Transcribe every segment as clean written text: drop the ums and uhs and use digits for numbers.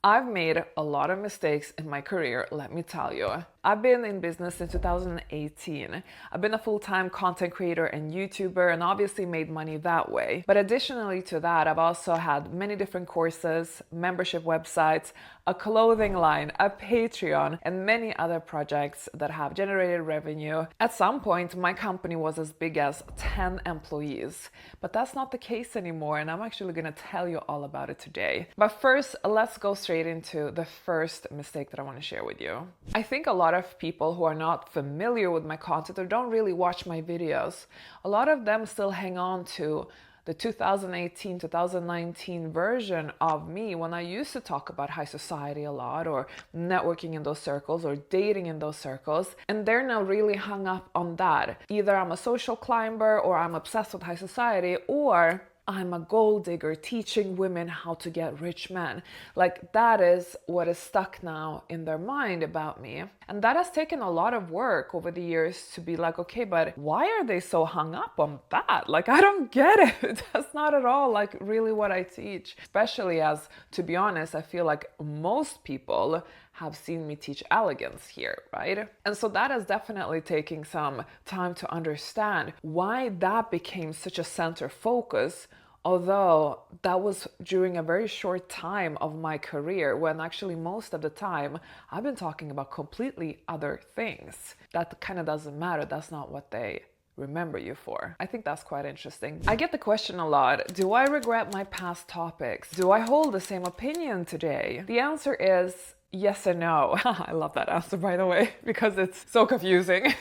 I've made a lot of mistakes in my career, let me tell you. I've been in business since 2018. I've been a full-time content creator and YouTuber and obviously made money that way. But additionally to that, I've also had many different courses, membership websites, a clothing line, a Patreon, and many other projects that have generated revenue. At some point, my company was as big as 10 employees, but that's not the case anymore, and I'm actually gonna tell you all about it today. But first, let's go straight into the first mistake that I wanna share with you. I think a lot of people who are not familiar with my content or don't really watch my videos, a lot of them still hang on to the 2018, 2019 version of me when I used to talk about high society a lot, or networking in those circles, or dating in those circles. And they're now really hung up on that. Either I'm a social climber, or I'm obsessed with high society, or I'm a gold digger teaching women how to get rich men. Like, that is what is stuck now in their mind about me. And that has taken a lot of work over the years to be like, okay, but why are they so hung up on that? Like, I don't get it. That's not at all like really what I teach. Especially as, to be honest, I feel like most people have seen me teach elegance here, right? And so that is definitely taking some time to understand why that became such a center focus, although that was during a very short time of my career when actually most of the time I've been talking about completely other things. That kind of doesn't matter. That's not what they remember you for. I think that's quite interesting. I get the question a lot, do I regret my past topics? Do I hold the same opinion today? The answer is yes and no. I love that answer, by the way, because it's so confusing.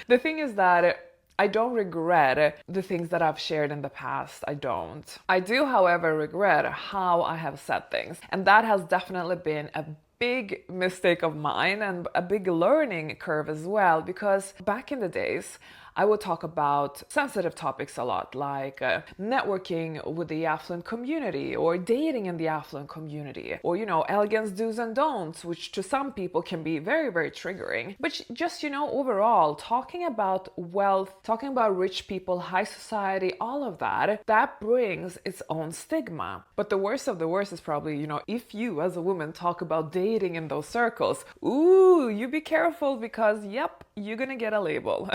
The thing is that I don't regret the things that I've shared in the past. I don't. I do, however, regret how I have said things. And that has definitely been a big mistake of mine and a big learning curve as well, because back in the days, I would talk about sensitive topics a lot, like networking with the affluent community, or dating in the affluent community, or, you know, elegance do's and don'ts, which to some people can be very, very triggering. But just, you know, overall, talking about wealth, talking about rich people, high society, all of that, that brings its own stigma. But the worst of the worst is probably, you know, if you as a woman talk about dating in those circles, ooh, you be careful, because yep, you're gonna get a label.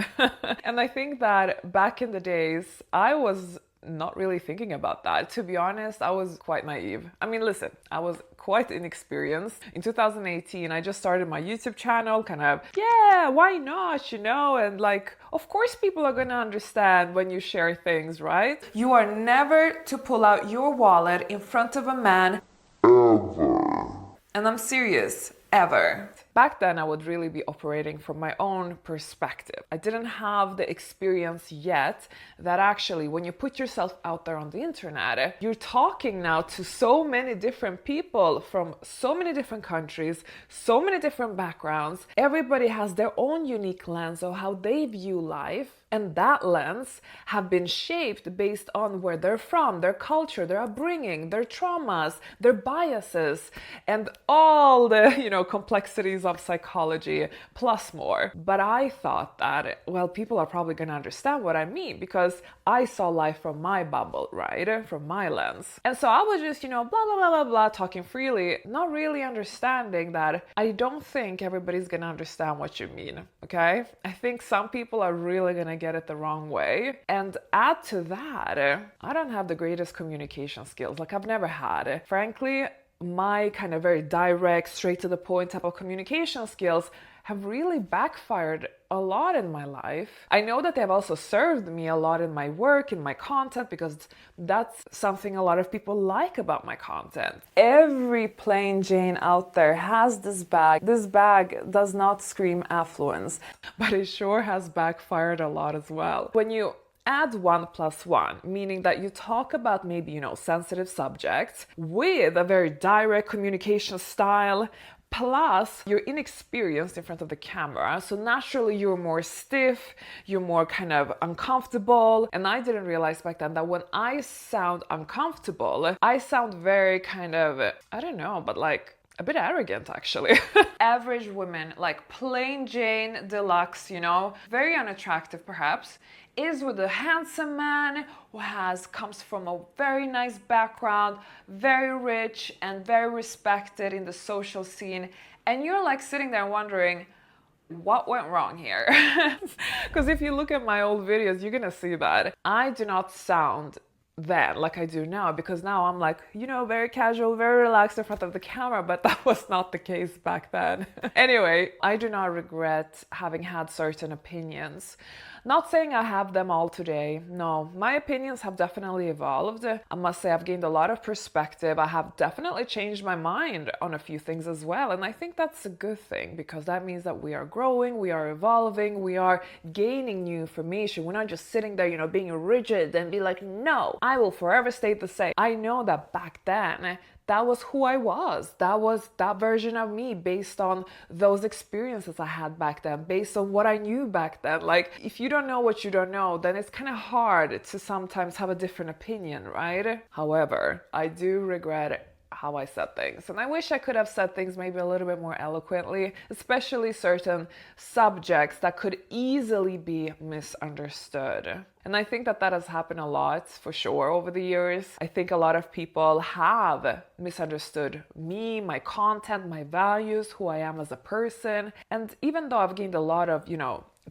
And I think that back in the days, I was not really thinking about that. To be honest, I was quite naive. I mean, listen, I was quite inexperienced. In 2018, I just started my YouTube channel, kind of, yeah, why not, you know? And like, of course people are gonna understand when you share things, right? You are never to pull out your wallet in front of a man ever. And I'm serious, ever. Back then, I would really be operating from my own perspective. I didn't have the experience yet that actually, when you put yourself out there on the internet, you're talking now to so many different people from so many different countries, so many different backgrounds. Everybody has their own unique lens of how they view life. And that lens have been shaped based on where they're from, their culture, their upbringing, their traumas, their biases, and all the, you know, complexities of psychology plus more. But I thought that, well, people are probably going to understand what I mean, because I saw life from my bubble, right? From my lens. And so I was just, you know, blah, blah, blah, blah, blah, talking freely, not really understanding that I don't think everybody's going to understand what you mean, okay? I think some people are really going to get it the wrong way. And add to that, I don't have the greatest communication skills. Like, I've never had. Frankly, my kind of very direct, straight to the point type of communication skills have really backfired a lot in my life. I know that they've also served me a lot in my work, in my content, because that's something a lot of people like about my content. Every plain Jane out there has this bag. This bag does not scream affluence, but it sure has backfired a lot as well. When you add 1 + 1, meaning that you talk about maybe, you know, sensitive subjects with a very direct communication style, plus you're inexperienced in front of the camera, so naturally you're more stiff, you're more kind of uncomfortable. And I didn't realize back then that when I sound uncomfortable, I sound very kind of, I don't know, but like a bit arrogant actually. Average women, like plain Jane deluxe, very unattractive perhaps, is with a handsome man who comes from a very nice background, very rich and very respected in the social scene, and you're like sitting there wondering, what went wrong here? Because if you look at my old videos, you're gonna see that I do not sound then like I do now, because now I'm like, very casual, very relaxed in front of the camera, but that was not the case back then. Anyway, I do not regret having had certain opinions. Not saying I have them all today. No, my opinions have definitely evolved. I must say I've gained a lot of perspective. I have definitely changed my mind on a few things as well. And I think that's a good thing, because that means that we are growing, we are evolving, we are gaining new information. We're not just sitting there, being rigid and be like, no, I will forever stay the same. I know that back then, that was who I was. That was that version of me based on those experiences I had back then, based on what I knew back then. Like, if you don't know what you don't know, then it's kind of hard to sometimes have a different opinion, right? However, I do regret how I said things. And I wish I could have said things maybe a little bit more eloquently, especially certain subjects that could easily be misunderstood. And I think that has happened a lot for sure over the years. I think a lot of people have misunderstood me, my content, my values, who I am as a person. And even though I've gained a lot of,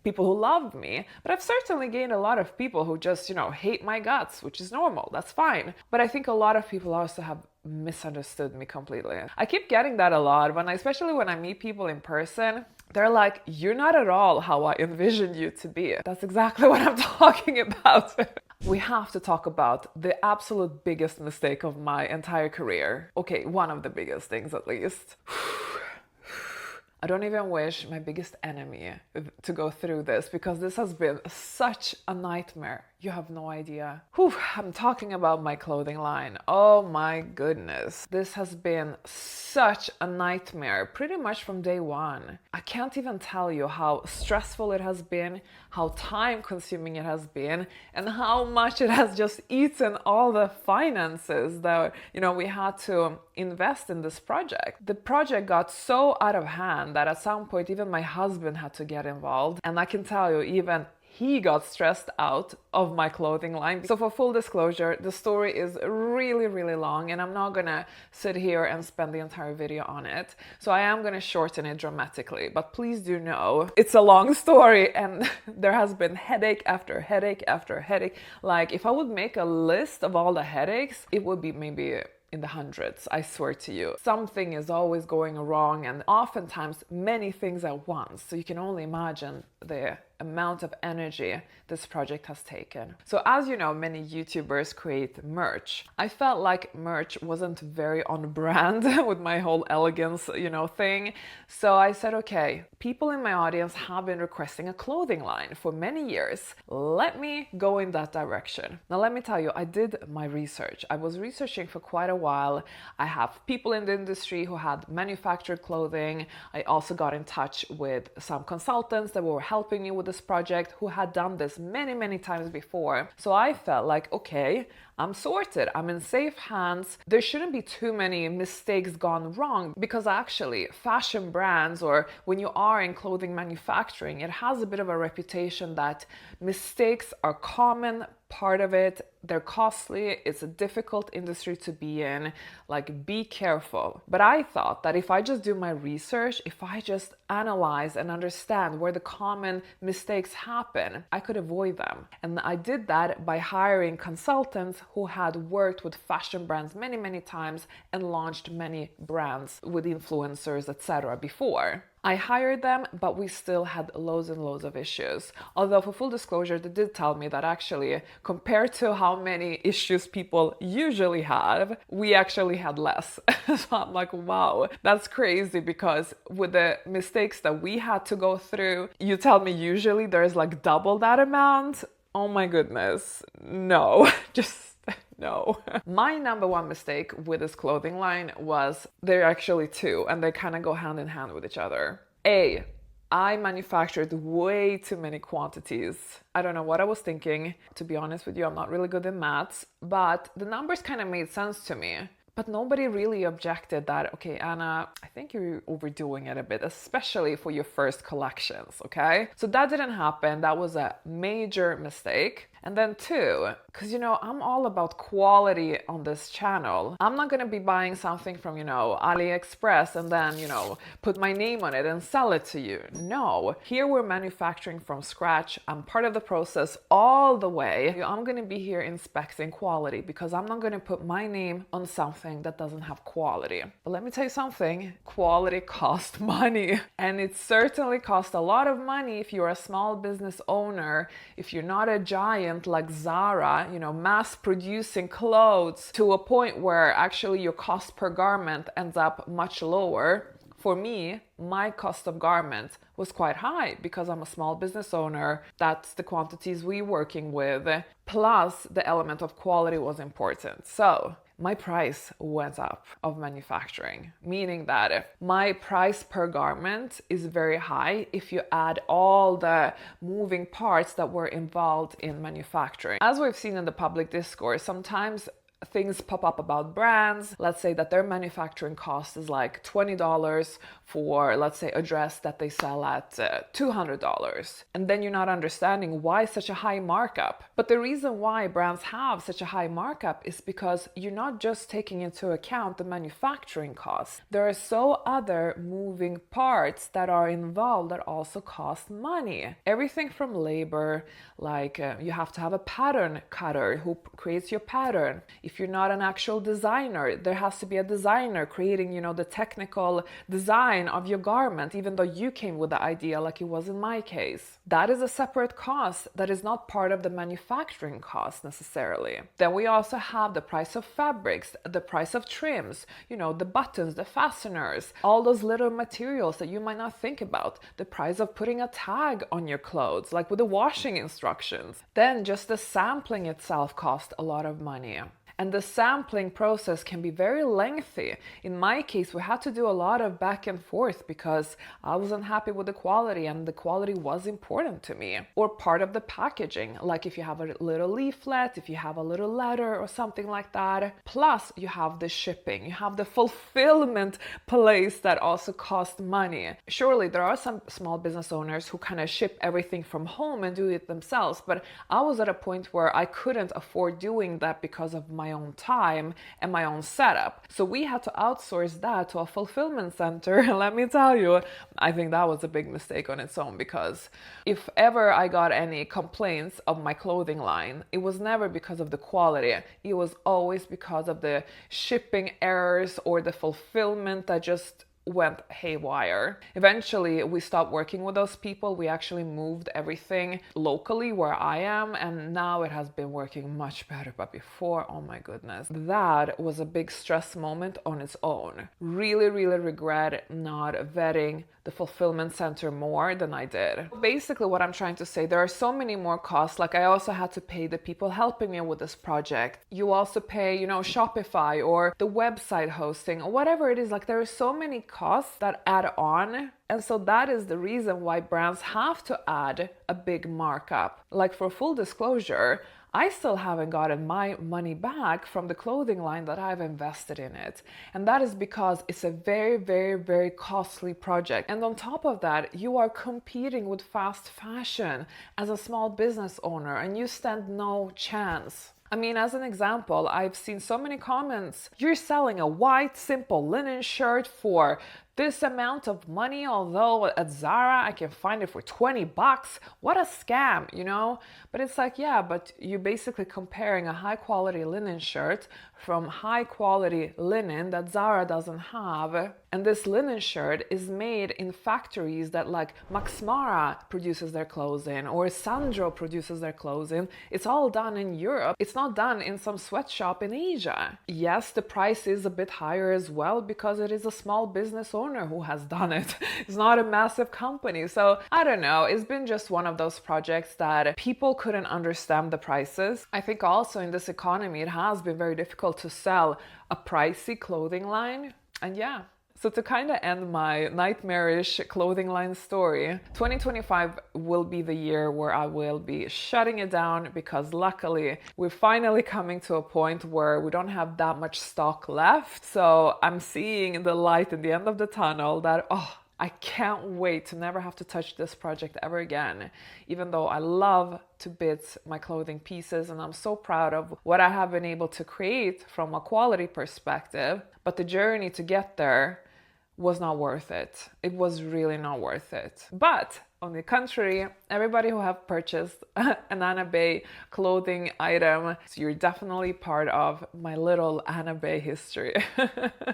people who love me, but I've certainly gained a lot of people who just, hate my guts, which is normal. That's fine. But I think a lot of people also have misunderstood me completely. I keep getting that a lot especially when I meet people in person. They're like, you're not at all how I envisioned you to be. That's exactly what I'm talking about. We have to talk about the absolute biggest mistake of my entire career. Okay, one of the biggest things at least. I don't even wish my biggest enemy to go through this, because this has been such a nightmare. You have no idea. I'm talking about my clothing line. Oh my goodness. This has been such a nightmare pretty much from day one. I can't even tell you how stressful it has been, how time consuming it has been, and how much it has just eaten all the finances that, we had to invest in this project. The project got so out of hand that at some point even my husband had to get involved. And I can tell you, even he got stressed out of my clothing line. So for full disclosure, the story is really, really long, and I'm not gonna sit here and spend the entire video on it. So I am gonna shorten it dramatically, but please do know it's a long story, and there has been headache after headache after headache. Like, if I would make a list of all the headaches, it would be maybe in the hundreds, I swear to you. Something is always going wrong, and oftentimes many things at once. So you can only imagine the amount of energy this project has taken. So as you know, many YouTubers create merch. I felt like merch wasn't very on brand with my whole elegance, thing. So I said, okay, people in my audience have been requesting a clothing line for many years. Let me go in that direction. Now, let me tell you, I did my research. I was researching for quite a while. I have people in the industry who had manufactured clothing. I also got in touch with some consultants that were helping me with this project who had done this many times before. So I felt like, okay, I'm sorted. I'm in safe hands. There shouldn't be too many mistakes gone wrong, because actually fashion brands, or when you are in clothing manufacturing, it has a bit of a reputation that mistakes are common part of it. They're costly. It's a difficult industry to be in. Like, be careful. But I thought that if I just do my research, if I just analyze and understand where the common mistakes happen, I could avoid them. And I did that by hiring consultants who had worked with fashion brands many times and launched many brands with influencers, etc. before. I hired them, but we still had loads and loads of issues. Although, for full disclosure, they did tell me that actually, compared to how many issues people usually have, we actually had less. So I'm like, wow, that's crazy, because with the mistakes that we had to go through, you tell me usually there's like double that amount. Oh my goodness, no, just no. My number one mistake with this clothing line was, there are actually two, and they kind of go hand in hand with each other. I manufactured way too many quantities. I don't know what I was thinking. To be honest with you, I'm not really good in maths, but the numbers kind of made sense to me. But nobody really objected that, okay, Anna, I think you're overdoing it a bit, especially for your first collections, okay? So that didn't happen. That was a major mistake. And then two, because I'm all about quality on this channel. I'm not going to be buying something from, AliExpress and then, put my name on it and sell it to you. No, here we're manufacturing from scratch. I'm part of the process all the way. I'm going to be here inspecting quality because I'm not going to put my name on something that doesn't have quality. But let me tell you something, quality costs money. And it certainly costs a lot of money if you're a small business owner, if you're not a giant like Zara, mass producing clothes to a point where actually your cost per garment ends up much lower. For me, my cost of garment was quite high because I'm a small business owner. That's the quantities we're working with. Plus, the element of quality was important. So my price went up of manufacturing, meaning that my price per garment is very high if you add all the moving parts that were involved in manufacturing. As we've seen in the public discourse, sometimes things pop up about brands. Let's say that their manufacturing cost is like $20 for, let's say, a dress that they sell at $200. And then you're not understanding why such a high markup. But the reason why brands have such a high markup is because you're not just taking into account the manufacturing costs. There are so other moving parts that are involved that also cost money. Everything from labor, like you have to have a pattern cutter who creates your pattern. If you're not an actual designer, there has to be a designer creating, the technical design of your garment, even though you came with the idea like it was in my case. That is a separate cost that is not part of the manufacturing cost necessarily. Then we also have the price of fabrics, the price of trims, the buttons, the fasteners, all those little materials that you might not think about, the price of putting a tag on your clothes, like with the washing instructions. Then just the sampling itself costs a lot of money. And the sampling process can be very lengthy. In my case, we had to do a lot of back and forth because I wasn't happy with the quality and the quality was important to me. Or part of the packaging, like if you have a little leaflet, if you have a little letter or something like that. Plus you have the shipping, you have the fulfillment place that also costs money. Surely there are some small business owners who kind of ship everything from home and do it themselves, but I was at a point where I couldn't afford doing that because of my own time and my own setup. So we had to outsource that to a fulfillment center. And let me tell you, I think that was a big mistake on its own, because if ever I got any complaints of my clothing line, it was never because of the quality. It was always because of the shipping errors or the fulfillment that just went haywire. Eventually, we stopped working with those people. We actually moved everything locally where I am, and now it has been working much better. But before, oh my goodness, that was a big stress moment on its own. Really, really regret not vetting the fulfillment center more than I did. Basically, what I'm trying to say, there are so many more costs. Like I also had to pay the people helping me with this project. You also pay, Shopify or the website hosting or whatever it is. Like there are so many costs that add on. And so that is the reason why brands have to add a big markup. Like for full disclosure, I still haven't gotten my money back from the clothing line that I've invested in it. And that is because it's a very, very, very costly project. And on top of that, you are competing with fast fashion as a small business owner, and you stand no chance. I mean, as an example, I've seen so many comments. You're selling a white, simple linen shirt for this amount of money, although at Zara I can find it for $20. What a scam, But it's like, yeah, but you're basically comparing a high quality linen shirt from high quality linen that Zara doesn't have. And this linen shirt is made in factories that like Max Mara produces their clothes in, or Sandro produces their clothes in. It's all done in Europe. It's not done in some sweatshop in Asia. Yes, the price is a bit higher as well because it is a small business owner who has done it. It's not a massive company. So I don't know. It's been just one of those projects that people couldn't understand the prices. I think also in this economy, it has been very difficult to sell a pricey clothing line. And yeah, So to kind of end my nightmarish clothing line story, 2025 will be the year where I will be shutting it down because luckily we're finally coming to a point where we don't have that much stock left. So I'm seeing the light at the end of the tunnel that, I can't wait to never have to touch this project ever again, even though I love to bits my clothing pieces and I'm so proud of what I have been able to create from a quality perspective. But the journey to get there was not worth it. It was really not worth it. But on the contrary, everybody who have purchased an Anna Bay clothing item, so you're definitely part of my little Anna Bay history.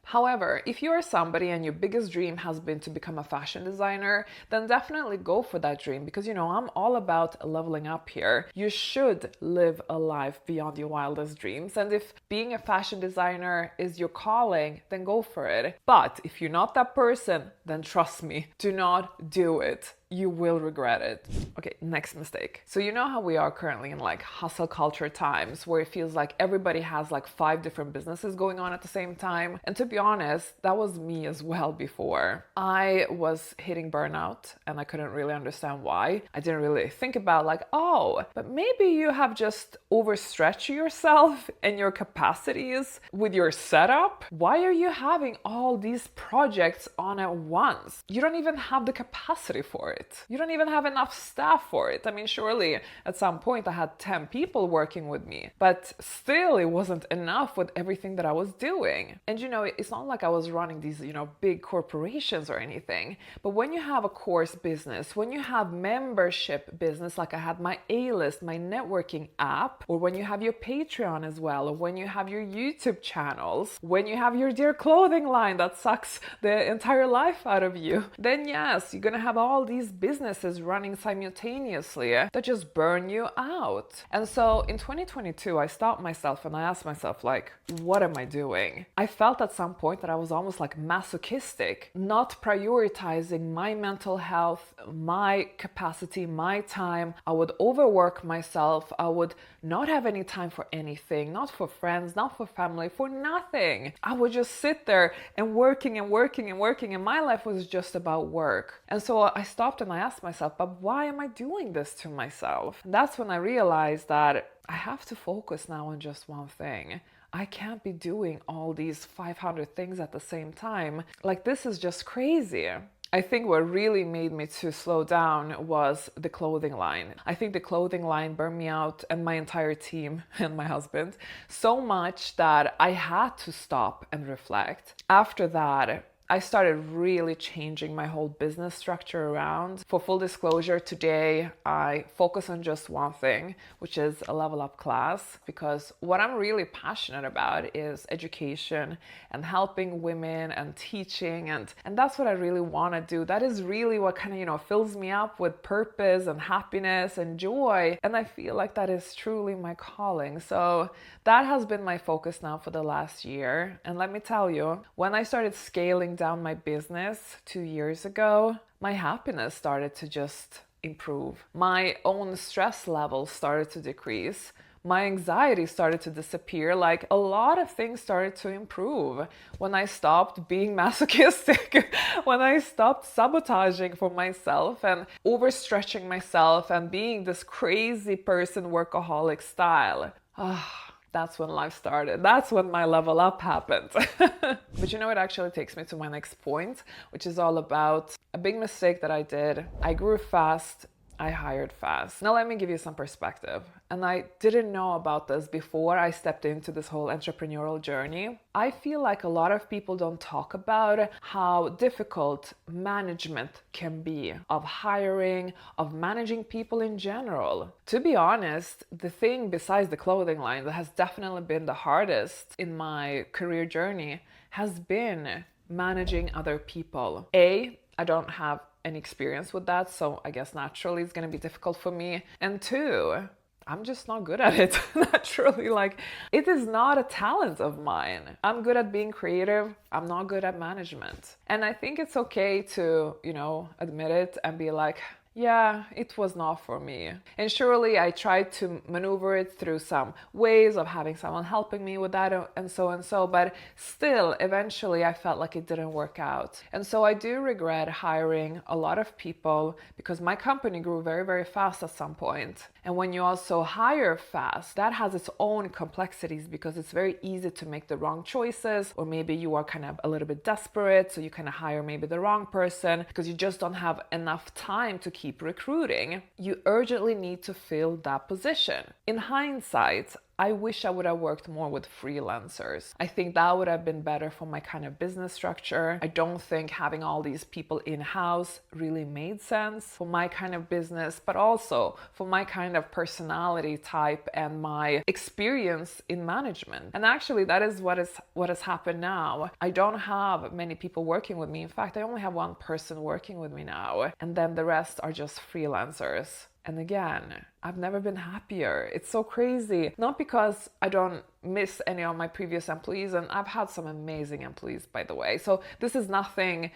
However, if you are somebody and your biggest dream has been to become a fashion designer, then definitely go for that dream because, I'm all about leveling up here. You should live a life beyond your wildest dreams. And if being a fashion designer is your calling, then go for it. But if you're not that person, then trust me, do not do it. You will regret it. Okay, next mistake. So you know how we are currently in like hustle culture times where it feels like everybody has like 5 different businesses going on at the same time. And to be honest, that was me as well before. I was hitting burnout and I couldn't really understand why. I didn't really think about like, but maybe you have just overstretched yourself and your capacities with your setup. Why are you having all these projects on at once? You don't even have the capacity for it. You don't even have enough staff for it. I mean, surely at some point I had 10 people working with me, but still it wasn't enough with everything that I was doing. And it's not like I was running these, big corporations or anything, but when you have a course business, when you have membership business, like I had my A-list, my networking app, or when you have your Patreon as well, or when you have your YouTube channels, when you have your dear clothing line that sucks the entire life out of you, then yes, you're gonna have all these businesses running simultaneously that just burn you out. And so in 2022, I stopped myself and I asked myself, like, what am I doing? I felt at some point that I was almost like masochistic, not prioritizing my mental health, my capacity, my time. I would overwork myself. I would not have any time for anything, not for friends, not for family, for nothing. I would just sit there and working and working and working, and my life was just about work. And so I stopped and I asked myself, but why am I doing this to myself? And that's when I realized that I have to focus now on just one thing. I can't be doing all these 500 things at the same time. Like, this is just crazy. I think what really made me to slow down was the clothing line. I think the clothing line burned me out and my entire team and my husband so much that I had to stop and reflect. After that, I started really changing my whole business structure around. For full disclosure, today I focus on just one thing, which is a level up class, because what I'm really passionate about is education and helping women and teaching, and that's what I really want to do. That is really what kind of, fills me up with purpose and happiness and joy. And I feel like that is truly my calling. So that has been my focus now for the last year. And let me tell you, when I started scaling down my business 2 years ago, my happiness started to just improve. My own stress levels started to decrease. My anxiety started to disappear. Like, a lot of things started to improve when I stopped being masochistic, when I stopped sabotaging for myself and overstretching myself and being this crazy person workaholic style. That's when life started. That's when my level up happened. But it actually takes me to my next point, which is all about a big mistake that I did. I grew fast. I hired fast. Now let me give you some perspective. And I didn't know about this before I stepped into this whole entrepreneurial journey. I feel like a lot of people don't talk about how difficult management can be, of hiring, of managing people in general. To be honest, the thing besides the clothing line that has definitely been the hardest in my career journey has been managing other people. I don't have any experience with that, so I guess naturally it's going to be difficult for me. And 2, I'm just not good at it naturally. Like, it is not a talent of mine. I'm good at being creative. I'm not good at management. And I think it's okay to, admit it and be like, yeah, it was not for me. And surely I tried to maneuver it through some ways of having someone helping me with that and so, but still, eventually I felt like it didn't work out. And so I do regret hiring a lot of people because my company grew very, very fast at some point. And when you also hire fast, that has its own complexities because it's very easy to make the wrong choices, or maybe you are kind of a little bit desperate, so you kind of hire maybe the wrong person because you just don't have enough time to keep recruiting. You urgently need to fill that position. In hindsight, I wish I would have worked more with freelancers. I think that would have been better for my kind of business structure. I don't think having all these people in-house really made sense for my kind of business, but also for my kind of personality type and my experience in management. And actually, that is what has happened now. I don't have many people working with me. In fact, I only have one person working with me now, and then the rest are just freelancers. And again, I've never been happier. It's so crazy. Not because I don't miss any of my previous employees, and I've had some amazing employees, by the way. So this is nothing,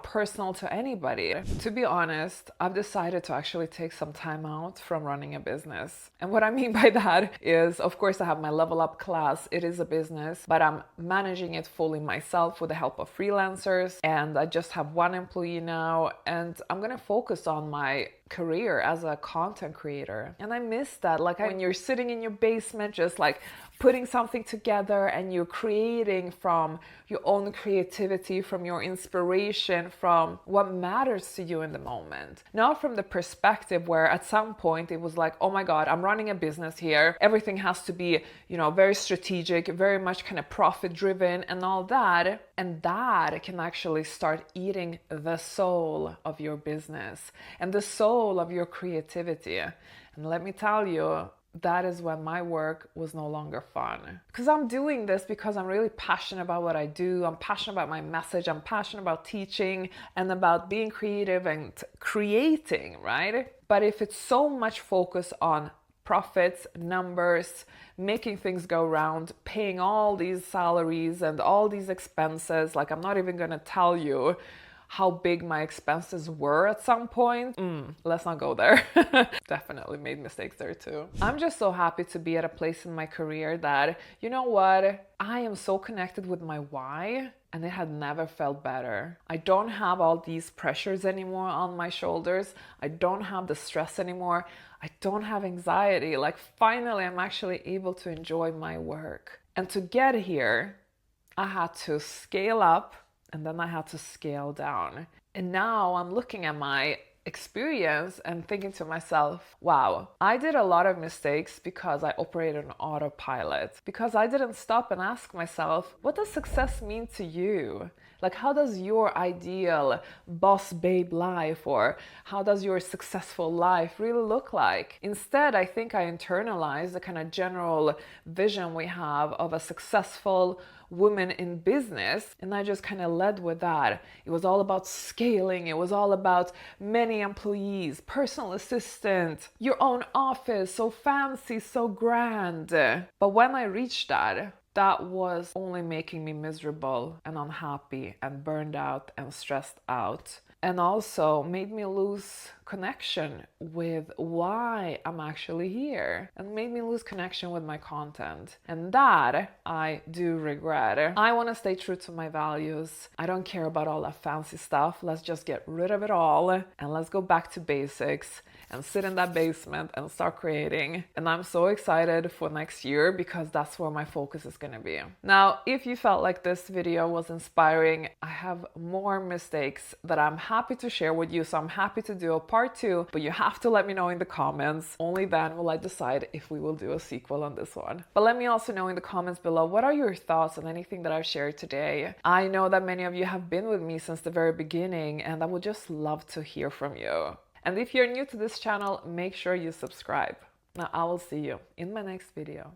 personal to anybody. To be honest, I've decided to actually take some time out from running a business. And what I mean by that is, of course, I have my Level Up class. It is a business, but I'm managing it fully myself with the help of freelancers. And I just have one employee now, and I'm gonna focus on my career as a content creator. And I miss that, like when you're sitting in your basement just like putting something together and you're creating from your own creativity, from your inspiration, from what matters to you in the moment. Not from the perspective where at some point it was like, oh my God, I'm running a business here. Everything has to be, very strategic, very much kind of profit driven and all that. And that can actually start eating the soul of your business and the soul of your creativity. And let me tell you, that is when my work was no longer fun. Because I'm doing this because I'm really passionate about what I do. I'm passionate about my message. I'm passionate about teaching and about being creative and creating, right? But if it's so much focus on profits, numbers, making things go round, paying all these salaries and all these expenses, like I'm not even gonna tell you how big my expenses were at some point. Let's not go there. Definitely made mistakes there too. I'm just so happy to be at a place in my career that, you know what? I am so connected with my why, and it had never felt better. I don't have all these pressures anymore on my shoulders. I don't have the stress anymore. I don't have anxiety. Like finally, I'm actually able to enjoy my work. And to get here, I had to scale up and then I had to scale down. And now I'm looking at my experience and thinking to myself, wow, I did a lot of mistakes because I operated on autopilot, because I didn't stop and ask myself, what does success mean to you? Like, how does your ideal boss babe life or how does your successful life really look like? Instead, I think I internalized the kind of general vision we have of a successful woman in business, and I just kind of led with that. It was all about scaling. It was all about many employees, personal assistant, your own office, so fancy, so grand. But when I reached that was only making me miserable and unhappy and burned out and stressed out, and also made me lose connection with why I'm actually here, and made me lose connection with my content. And that I do regret. I want to stay true to my values. I don't care about all that fancy stuff. Let's just get rid of it all and let's go back to basics and sit in that basement and start creating. And I'm so excited for next year because that's where my focus is going to be. Now, if you felt like this video was inspiring, I have more mistakes that I'm happy to share with you. So I'm happy to do a part 2, but you have to let me know in the comments. Only then will I decide if we will do a sequel on this one. But let me also know in the comments below, what are your thoughts on anything that I've shared today? I know that many of you have been with me since the very beginning, and I would just love to hear from you. And if you're new to this channel, make sure you subscribe. Now I will see you in my next video.